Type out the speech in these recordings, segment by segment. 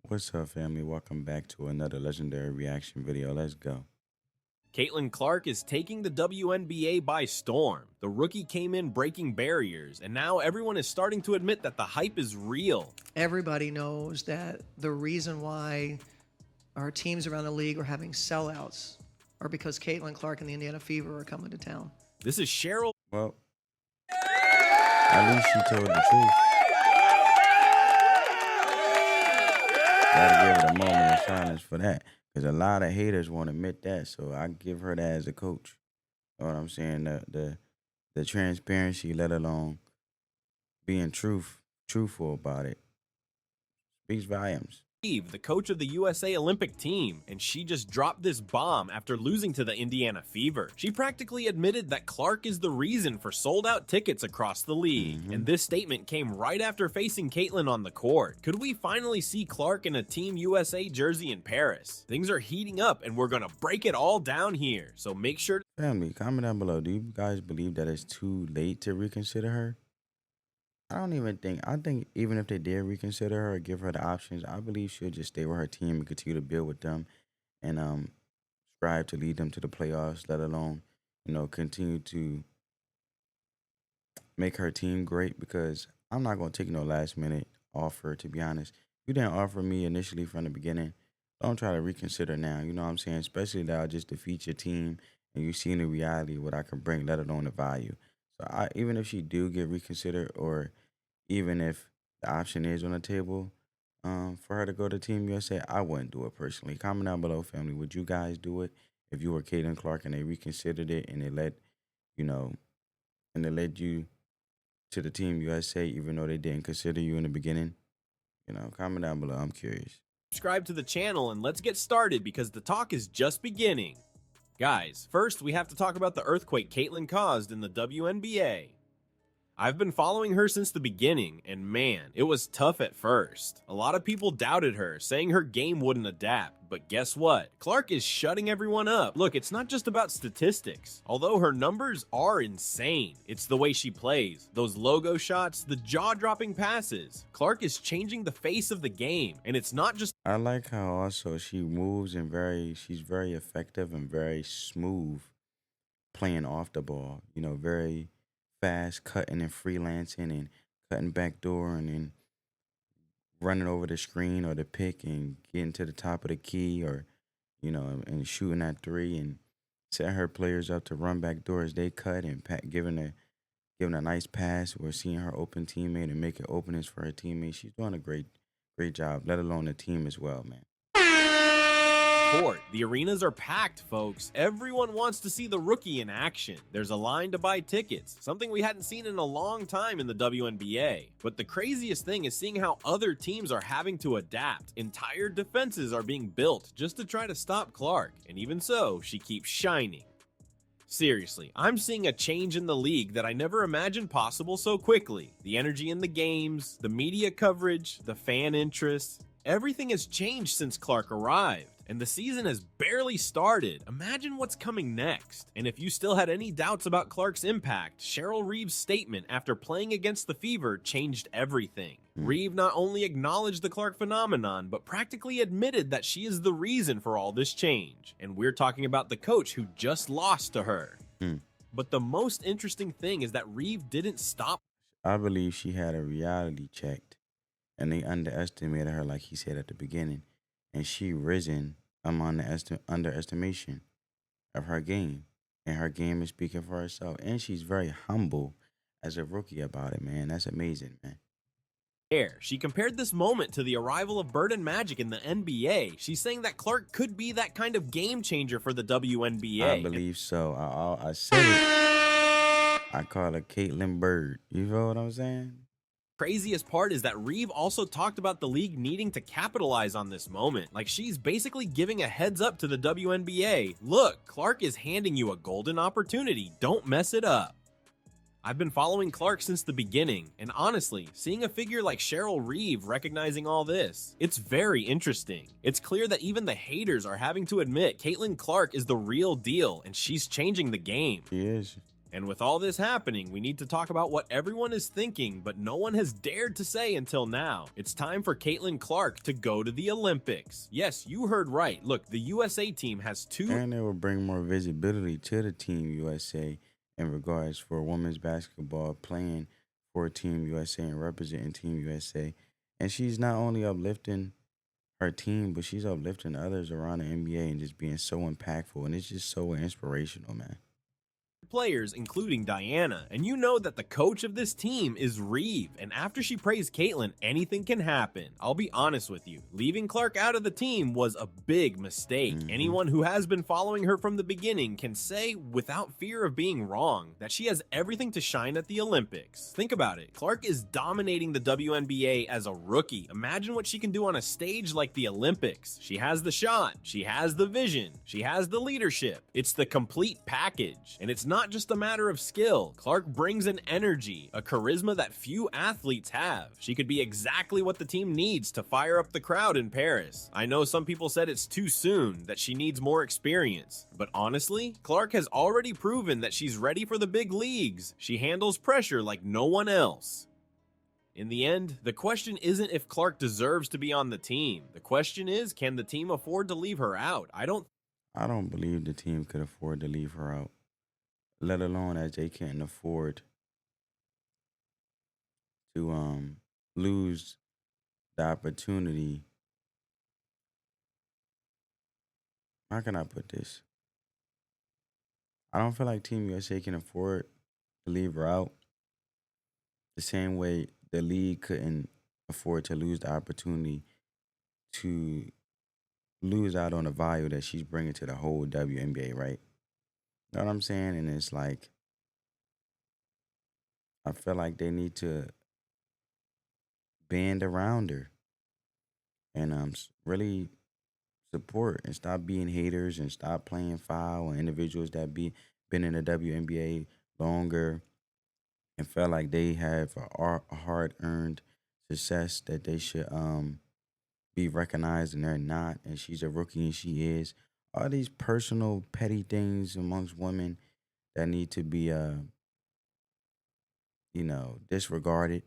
What's up, family? Welcome back to another legendary reaction video. Let's go. Caitlin Clark is taking the WNBA by storm. The rookie came in breaking barriers, and now everyone is starting to admit that the hype is real. Everybody knows that the reason why our teams around the league are having sellouts are because Caitlin Clark and the Indiana Fever are coming to town. This is Cheryl. Well, at least she told the truth. Gotta give it a moment of silence for that. Because a lot of haters won't admit that. So I give her that as a coach. You know what I'm saying? The transparency, let alone being truthful about it, speaks volumes. The coach of the USA Olympic team, and she just dropped this bomb after losing to the Indiana Fever. She practically admitted that Clark is the reason for sold-out tickets across the league, and this statement came right after facing Caitlin on the court. Could we finally see Clark in a Team USA jersey in Paris? Things are heating up, and we're gonna break it all down here, so make sure to Family, comment down below. Do you guys believe that it's too late to reconsider her? I think even if they did reconsider her or give her the options, I believe she'll just stay with her team and continue to build with them and strive to lead them to the playoffs, let alone, continue to make her team great, because I'm not gonna take no last minute offer, to be honest. You didn't offer me initially from the beginning. Don't try to reconsider now, you know what I'm saying? Especially that I just defeat your team and you see the reality what I can bring, let alone the value. So even if she do get reconsidered, or even if the option is on the table for her to go to Team USA, I wouldn't do it personally. Comment down below, family. Would you guys do it if you were Caitlin Clark and they reconsidered it and they led you to the Team USA even though they didn't consider you in the beginning? Comment down below. I'm curious. subscribe to the channel and let's get started because the talk is just beginning. Guys, first we have to talk about the earthquake Caitlin caused in the WNBA. I've been following her since the beginning, and man, it was tough at first. A lot of people doubted her, saying her game wouldn't adapt, but guess what? Clark is shutting everyone up. Look, it's not just about statistics. Although her numbers are insane, it's the way she plays, those logo shots, the jaw-dropping passes. Clark is changing the face of the game, and it's not just I like how also she moves and she's very effective and very smooth playing off the ball. Very fast cutting and freelancing and cutting back door and then running over the screen or the pick and getting to the top of the key, or and shooting that three and set her players up to run back door as they cut and giving a nice pass, or seeing her open teammate and making openings for her teammates. She's doing a great job, let alone the team as well, man. court. The arenas are packed, folks. Everyone wants to see the rookie in action. There's a line to buy tickets, something we hadn't seen in a long time in the WNBA. But the craziest thing is seeing how other teams are having to adapt. Entire defenses are being built just to try to stop Clark, and even so, she keeps shining. Seriously, I'm seeing a change in the league that I never imagined possible so quickly. The energy in the games, the media coverage, the fan interest, everything has changed since Clark arrived. And the season has barely started. Imagine what's coming next. And if you still had any doubts about Clark's impact, Cheryl Reeve's statement after playing against the Fever changed everything. Reeve not only acknowledged the Clark phenomenon, but practically admitted that she is the reason for all this change. And we're talking about the coach who just lost to her. But the most interesting thing is that Reeve didn't stop. I believe she had a reality checked, and they underestimated her, like he said at the beginning, and she risen among the underestimation of her game, and her game is speaking for herself, and she's very humble as a rookie about it, man. That's amazing, man. She compared this moment to the arrival of Bird and Magic in the NBA. She's saying that Clark could be that kind of game changer for the WNBA. I believe so. I said it. I call her Caitlin Bird. You know what I'm saying? Craziest part is that Reeve also talked about the league needing to capitalize on this moment. Like, she's basically giving a heads up to the WNBA. Look, Clark is handing you a golden opportunity. Don't mess it up. I've been following Clark since the beginning, and honestly, seeing a figure like Cheryl Reeve recognizing all this, it's very interesting. It's clear that even the haters are having to admit Caitlin Clark is the real deal, and she's changing the game. She is. And with all this happening, we need to talk about what everyone is thinking, but no one has dared to say until now. It's time for Caitlin Clark to go to the Olympics. Yes, you heard right. Look, the USA team has two. And it will bring more visibility to the Team USA in regards for women's basketball playing for Team USA and representing Team USA. And she's not only uplifting her team, but she's uplifting others around the NBA and just being so impactful. And it's just so inspirational, man. Players, including Diana, and you know that the coach of this team is Reeve, and after she praised Caitlin, anything can happen. I'll be honest with you, leaving Clark out of the team was a big mistake. Anyone who has been following her from the beginning can say, without fear of being wrong, that she has everything to shine at the Olympics. Think about it, Clark is dominating the WNBA as a rookie. Imagine what she can do on a stage like the Olympics. She has the shot, she has the vision, she has the leadership. It's the complete package, and it's not just a matter of skill. Clark brings an energy, a charisma that few athletes have. She could be exactly what the team needs to fire up the crowd in Paris. I know some people said it's too soon, that she needs more experience. But honestly, Clark has already proven that she's ready for the big leagues. She handles pressure like no one else. In the end, the question isn't if Clark deserves to be on the team. The question is, can the team afford to leave her out? I don't believe the team could afford to leave her out, let alone as they can't afford to lose the opportunity. How can I put this? I don't feel like Team USA can afford to leave her out the same way the league couldn't afford to lose the opportunity to lose out on the value that she's bringing to the whole WNBA, right? You know what I'm saying? And it's like, I feel like they need to band around her and really support and stop being haters and stop playing foul on individuals that been in the WNBA longer and felt like they have a hard earned success that they should be recognized and they're not, and she's a rookie and she is. All these personal petty things amongst women that need to be disregarded,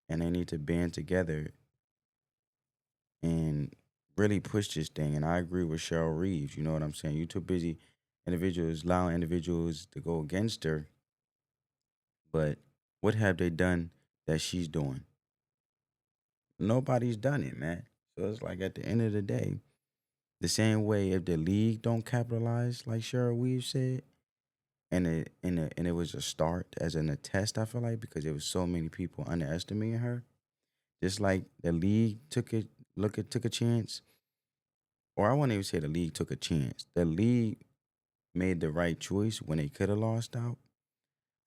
and they need to band together and really push this thing. And I agree with Cheryl Reeves. You know what I'm saying? You're too busy allowing individuals to go against her. But what have they done that she's doing? Nobody's done it, man. So it's like at the end of the day, the same way if the league don't capitalize, like Cheryl Reeves said, and it was a start as in a test, I feel like, because there was so many people underestimating her. Just like the league took a chance, or I won't even say the league took a chance. The league made the right choice when they could have lost out.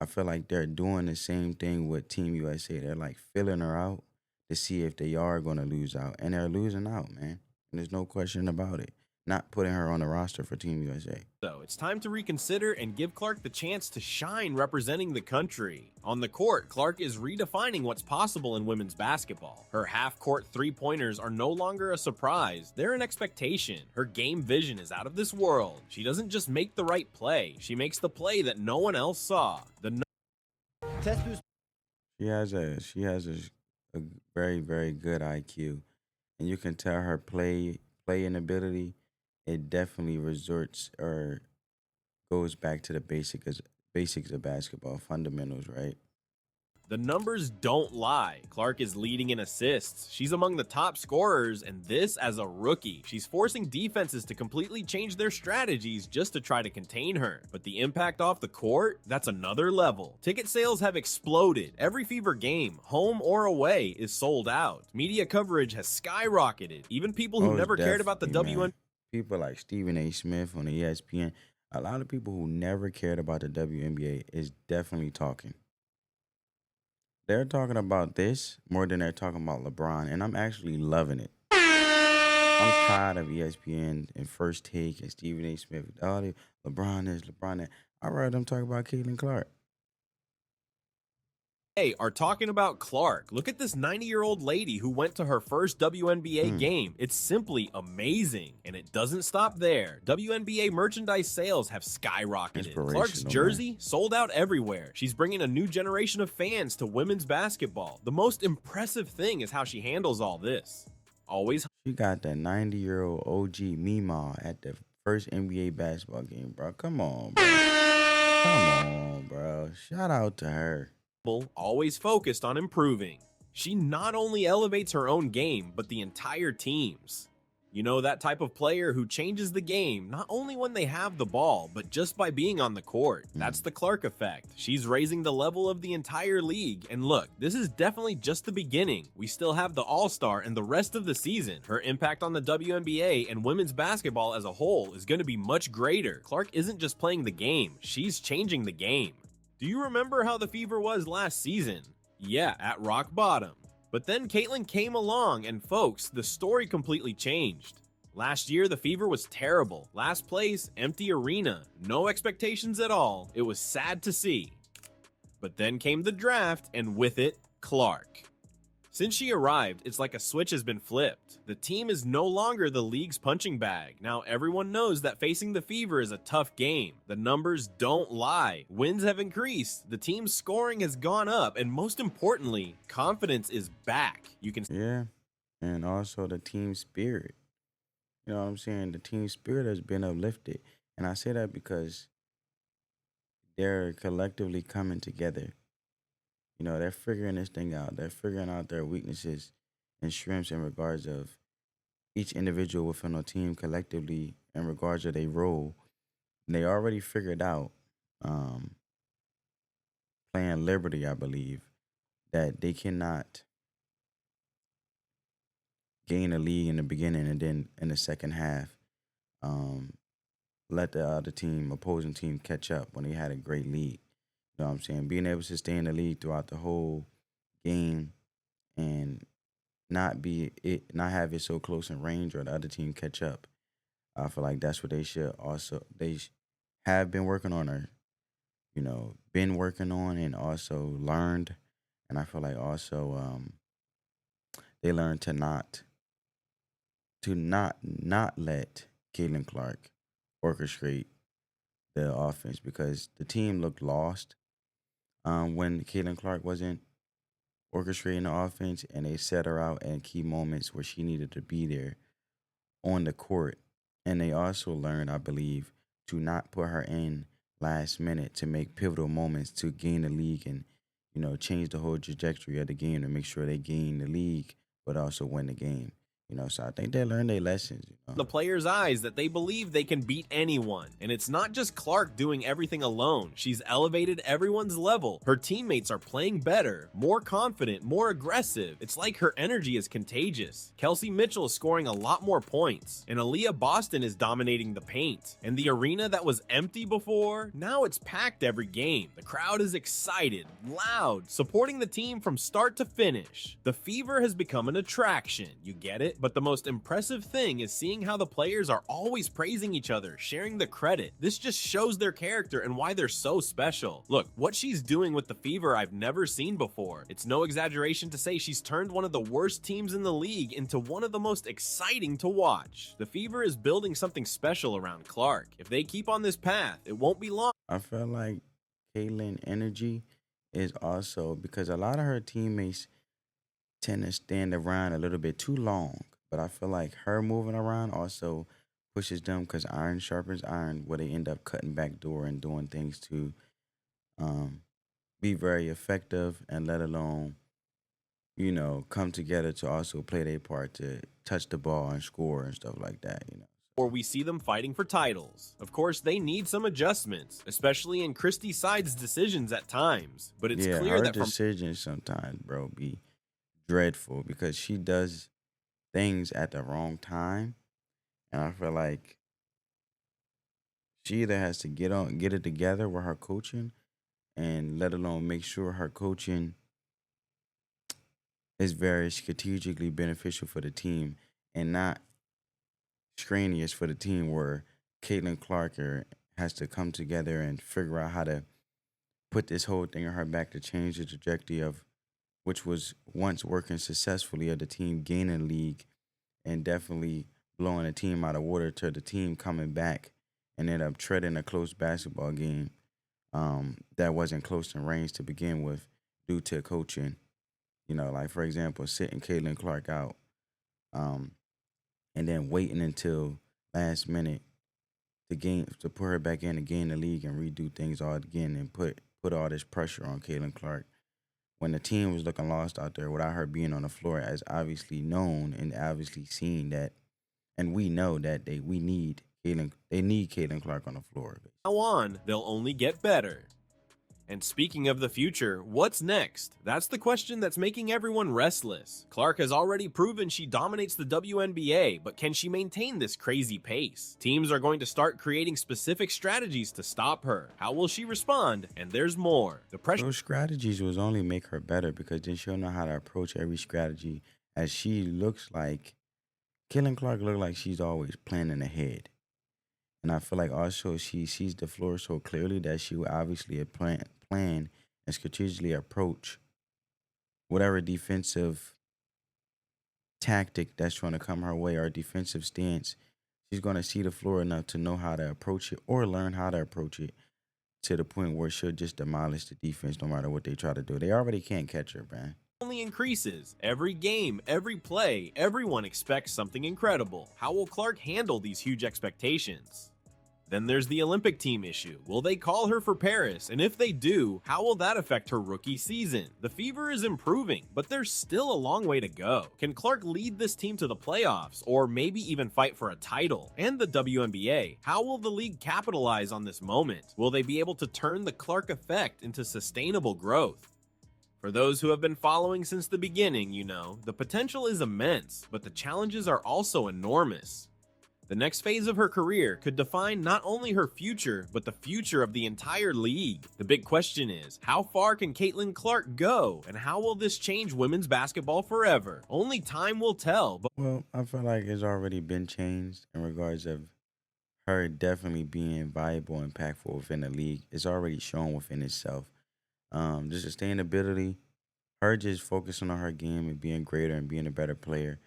I feel like they're doing the same thing with Team USA. They're like filling her out to see if they are going to lose out, and they're losing out, man. And there's no question about it. Not putting her on the roster for Team USA. So it's time to reconsider and give Clark the chance to shine representing the country. On the court, Clark is redefining what's possible in women's basketball. Her half-court three-pointers are no longer a surprise, they're an expectation. Her game vision is out of this world. She doesn't just make the right play, she makes the play that no one else saw. She has a very, very good IQ, and you can tell her playing ability. It definitely resorts or goes back to the basics of basketball fundamentals, right? The numbers don't lie. Clark is leading in assists. She's among the top scorers, and this as a rookie. She's forcing defenses to completely change their strategies just to try to contain her. But the impact off the court, that's another level. Ticket sales have exploded. Every Fever game, home or away, is sold out. Media coverage has skyrocketed. Even people who never cared about the WNBA. People like Stephen A. Smith on the ESPN, a lot of people who never cared about the WNBA is definitely talking. They're talking about this more than they're talking about LeBron, and I'm actually loving it. I'm tired of ESPN and First Take and Stephen A. Smith. All the LeBron this, LeBron that. I'd rather them talk about Caitlin Clark. Hey, are talking about Clark. Look at this 90-year-old lady who went to her first WNBA Mm, game. It's simply amazing. And it doesn't stop there. WNBA merchandise sales have skyrocketed. Clark's inspirational, man. jersey sold out everywhere. She's bringing a new generation of fans to women's basketball. The most impressive thing is how she handles all this. Always She got that 90-year-old OG Mima at the first NBA basketball game, bro. Come on, bro. Come on, bro. Shout out to her. humble, always focused on improving. She not only elevates her own game, but the entire team's. You know, that type of player who changes the game not only when they have the ball, but just by being on the court. That's the Clark effect. She's raising the level of the entire league. And look, this is definitely just the beginning. We still have the All-Star and the rest of the season. Her impact on the WNBA and women's basketball as a whole is going to be much greater. Clark isn't just playing the game, she's changing the game. Do you remember how the Fever was last season? Yeah, at rock bottom. But then Caitlyn came along, and folks, the story completely changed. Last year, the Fever was terrible. Last place, empty arena. No expectations at all. It was sad to see. But then came the draft, and with it, Clark. Since she arrived, it's like a switch has been flipped. The team is no longer the league's punching bag. Now everyone knows that facing the Fever is a tough game. The numbers don't lie. Wins have increased, the team's scoring has gone up, and most importantly, confidence is back. You can Yeah. And also the team spirit. You know what I'm saying? The team spirit has been uplifted. And I say that because they're collectively coming together. You know, they're figuring this thing out. They're figuring out their weaknesses and strengths in regards of each individual within a team collectively in regards of their role. And they already figured out, um, playing Liberty, I believe, that they cannot gain a lead in the beginning and then in the second half, um, let the other team, opposing team, catch up when they had a great lead. You know what I'm saying? Being able to stay in the lead throughout the whole game and not have it so close in range or the other team catch up. I feel like that's what they should also have been working on or been working on and also learned. And I feel like also they learned to not let Caitlin Clark orchestrate the offense because the team looked lost when Caitlin Clark wasn't orchestrating the offense, and they set her out in key moments where she needed to be there on the court. And they also learned, I believe, to not put her in last minute to make pivotal moments to gain the league and, change the whole trajectory of the game to make sure they gain the league, but also win the game. So I think they learned their lessons. the players' eyes that they believe they can beat anyone. And it's not just Clark doing everything alone. She's elevated everyone's level. Her teammates are playing better, more confident, more aggressive. It's like her energy is contagious. Kelsey Mitchell is scoring a lot more points, and Aaliyah Boston is dominating the paint. And the arena that was empty before, now it's packed every game. The crowd is excited, loud, supporting the team from start to finish. The Fever has become an attraction. You get it? But the most impressive thing is seeing how the players are always praising each other, sharing the credit. This just shows their character and why they're so special. Look, what she's doing with the Fever I've never seen before. It's no exaggeration to say she's turned one of the worst teams in the league into one of the most exciting to watch. The Fever is building something special around Clark. If they keep on this path, it won't be long. I feel like Caitlyn energy is also because a lot of her teammates tend to stand around a little bit too long. But I feel like her moving around also pushes them because iron sharpens iron, where they end up cutting back door and doing things to um, be very effective and let alone, come together to also play their part to touch the ball and score and stuff like that. Or we see them fighting for titles. Of course, they need some adjustments, especially in Christy Side's decisions at times. But it's Yeah, clear her that from decisions sometimes, bro, be dreadful because she does things at the wrong time. And I feel like she either has to get it together with her coaching and let alone make sure her coaching is very strategically beneficial for the team and not strenuous for the team where Caitlin Clark has to come together and figure out how to put this whole thing on her back to change the trajectory of which was once working successfully of the team gaining league and definitely blowing a team out of water to the team coming back and end up treading a close basketball game that wasn't close in range to begin with due to coaching. Like for example, sitting Caitlin Clark out um, and then waiting until last minute to put her back in to gain the league and redo things all again and put all this pressure on Caitlin Clark when the team was looking lost out there without her being on the floor, as obviously known and obviously seen that, and we know that they need Caitlin Clark on the floor. Now on, they'll only get better. And speaking of the future, what's next? That's the question that's making everyone restless. Clark has already proven she dominates the WNBA, but can she maintain this crazy pace? Teams are going to start creating specific strategies to stop her. How will she respond? And there's more. The pressure. Those strategies will only make her better because then she'll know how to approach every strategy. As she looks like, Caitlin Clark look like she's always planning ahead. And I feel like also she sees the floor so clearly that she will obviously plan and strategically approach whatever defensive tactic that's trying to come her way or defensive stance. She's going to see the floor enough to know how to approach it or learn how to approach it to the point where she'll just demolish the defense no matter what they try to do. They already can't catch her, man. Only increases. Every game, every play, everyone expects something incredible. How will Clark handle these huge expectations? Then there's the Olympic team issue. Will they call her for Paris? And if they do, how will that affect her rookie season? The Fever is improving, but there's still a long way to go. Can Clark lead this team to the playoffs, or maybe even fight for a title? And the WNBA, how will the league capitalize on this moment? Will they be able to turn the Clark effect into sustainable growth? For those who have been following since the beginning, the potential is immense, but the challenges are also enormous. The next phase of her career could define not only her future, but the future of the entire league. The big question is, how far can Caitlin Clark go, and how will this change women's basketball forever? Only time will tell. Well, I feel like it's already been changed in regards of her definitely being viable and impactful within the league. It's already shown within itself. The sustainability, her just focusing on her game and being greater and being a better player.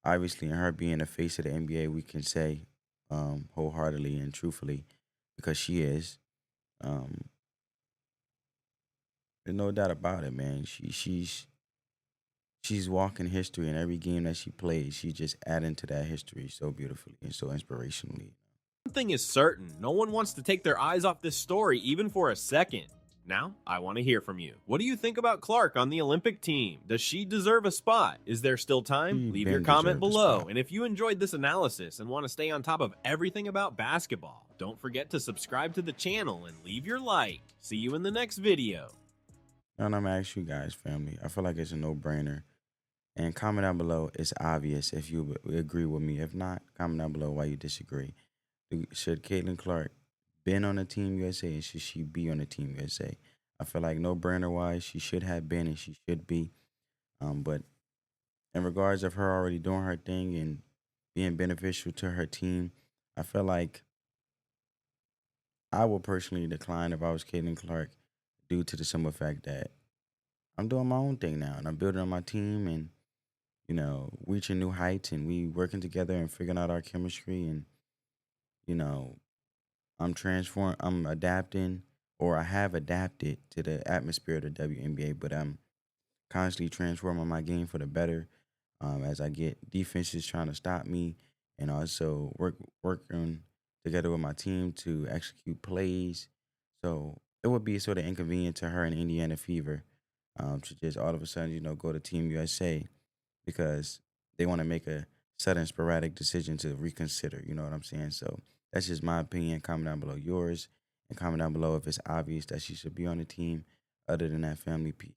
Obviously, and her being the face of the NBA, we can say wholeheartedly and truthfully, because she is. Um, there's no doubt about it, man. She's walking history in every game that she plays. She's just adding to that history so beautifully and so inspirationally. One thing is certain, no one wants to take their eyes off this story even for a second. Now, I want to hear from you. What do you think about Clark on the Olympic team? Does she deserve a spot? Is there still time? Leave your comment below. And if you enjoyed this analysis and want to stay on top of everything about basketball, don't forget to subscribe to the channel and leave your like. See you in the next video. And I'm going to ask you guys, family. I feel like it's a no-brainer. And comment down below. It's obvious if you agree with me. If not, comment down below why you disagree. Should Caitlin Clark been on the Team USA and should she be on the Team USA? I feel like no-brainer wise, she should have been and she should be. But in regards of her already doing her thing and being beneficial to her team, I feel like I would personally decline if I was Caitlin Clark due to the simple fact that I'm doing my own thing now and I'm building on my team and, reaching new heights and we working together and figuring out our chemistry and, I'm adapting, or I have adapted to the atmosphere of the WNBA, but I'm constantly transforming my game for the better as I get defenses trying to stop me and also working together with my team to execute plays. So it would be sort of inconvenient to her in Indiana Fever to just all of a sudden, go to Team USA because they want to make a sudden sporadic decision to reconsider. You know what I'm saying? So that's just my opinion. Comment down below yours and comment down below if it's obvious that she should be on the team. Other than that, family, peace.